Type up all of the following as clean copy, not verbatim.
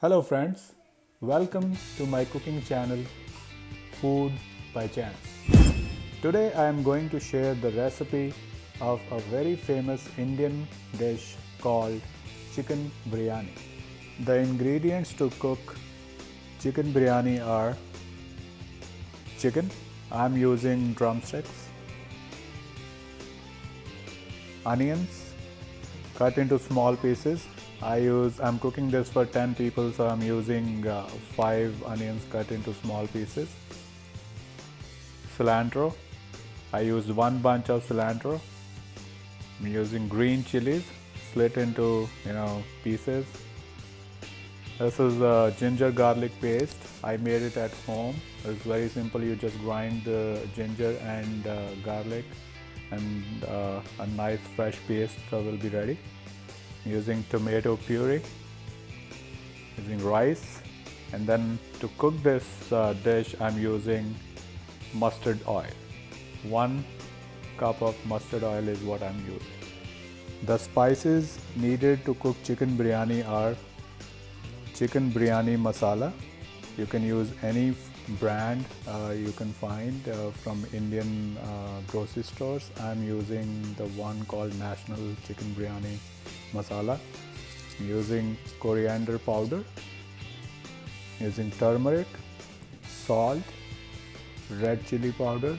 Hello friends, welcome to my cooking channel Food by Chance. Today I am going to share the recipe of a very famous Indian dish called Chicken Biryani. The ingredients to cook Chicken Biryani are chicken, I am using drumsticks, onions cut into small pieces. I'm cooking this for 10 people, so I'm using 5 onions cut into small pieces. Cilantro, I used 1 bunch of cilantro. I'm using green chilies slit into pieces. This is a ginger garlic paste. I made it at home. It's very simple. You just grind the ginger and garlic, and a nice fresh paste will be ready. Using tomato puree, using rice, and then to cook this dish I'm using mustard oil. 1 cup of mustard oil is what I'm using. The spices needed to cook chicken biryani are chicken biryani masala. You can use any brand you can find from Indian grocery stores. I'm using the one called National Chicken Biryani Masala. I'm using coriander powder, using turmeric, salt, red chili powder,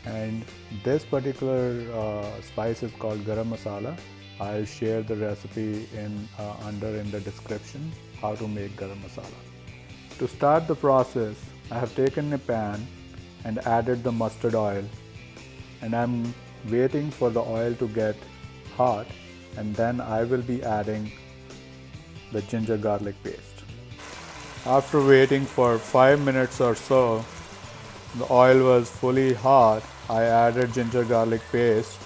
and this particular spice is called garam masala. I'll share the recipe in the description how to make garam masala. To start the process, I have taken a pan and added the mustard oil, and I'm waiting for the oil to get hot, and then I will be adding the ginger garlic paste. After waiting for 5 minutes or so, the oil was fully hot. I added ginger garlic paste,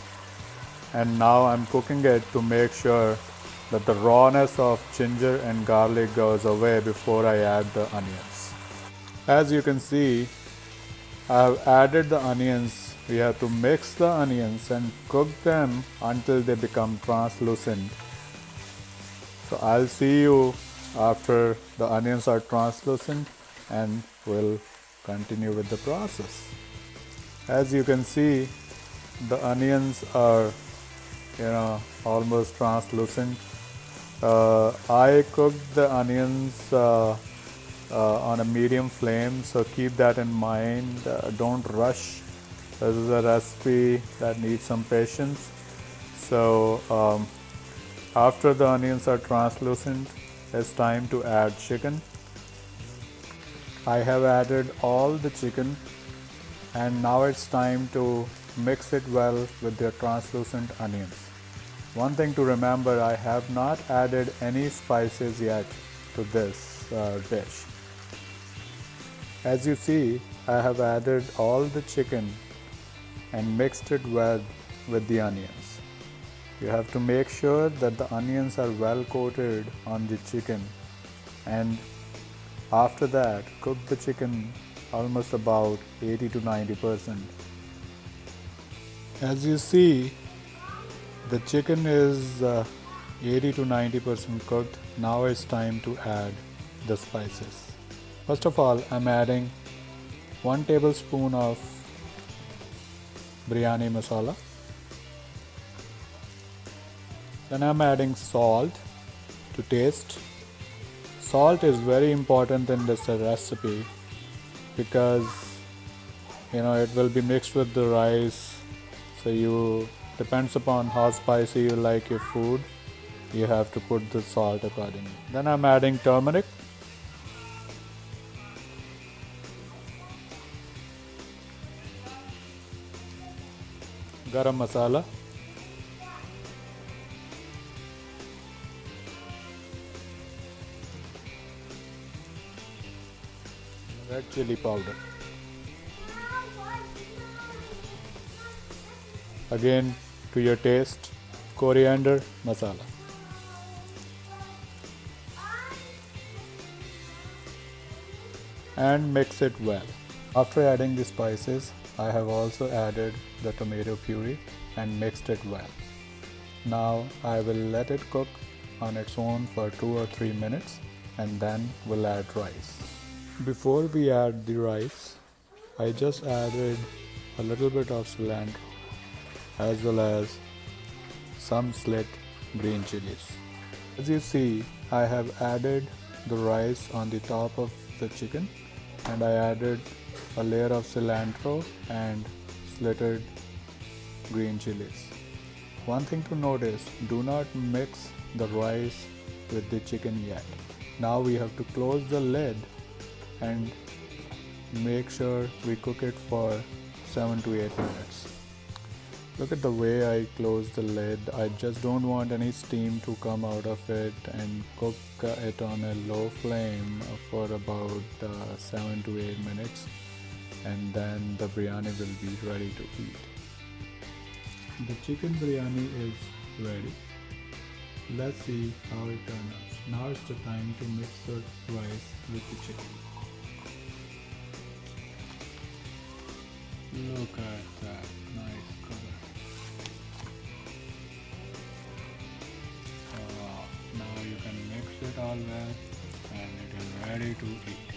and now I'm cooking it to make sure that the rawness of ginger and garlic goes away before I add the onions. As you can see, I have added the onions. We have to mix the onions and cook them until they become translucent. So I'll see you after the onions are translucent, and we'll continue with the process. As you can see, the onions are almost translucent. I cooked the onions on a medium flame, so keep that in mind. Don't rush. This is a recipe that needs some patience. So after the onions are translucent, it's time to add chicken. I have added all the chicken, and now it's time to mix it well with the translucent onions. One thing to remember, I have not added any spices yet to this dish. As you see, I have added all the chicken and mixed it well with the onions. You have to make sure that the onions are well coated on the chicken, and after that cook the chicken almost about 80 to 90%. As you see, the chicken is 80 to 90% cooked. Now it's time to add the spices. First of all, I'm adding 1 tablespoon of biryani masala. Then I'm adding salt to taste. Salt is very important in this recipe because it will be mixed with the rice, so depends upon how spicy you like your food, you have to put the salt accordingly. Then I'm adding turmeric, garam masala, red chili powder. Again, to your taste, coriander masala. And mix it well. After adding the spices, I have also added the tomato puree and mixed it well. Now I will let it cook on its own for 2 or 3 minutes. and then we'll add rice. Before we add the rice, I just added a little bit of cilantro as well as some slit green chilies. As you see, I have added the rice on the top of the chicken, and I added a layer of cilantro and slitted green chilies. One thing to notice, do not mix the rice with the chicken yet. Now we have to close the lid and make sure we cook it for 7 to 8 minutes. Look at the way I close the lid. I just don't want any steam to come out of it, and cook it on a low flame for about 7 to 8 minutes, and then the biryani will be ready to eat. The chicken biryani is ready. Let's see how it turns out. Now it's the time to mix the rice with the chicken. Look at that nice color. Now you can mix it all well, and it is ready to eat.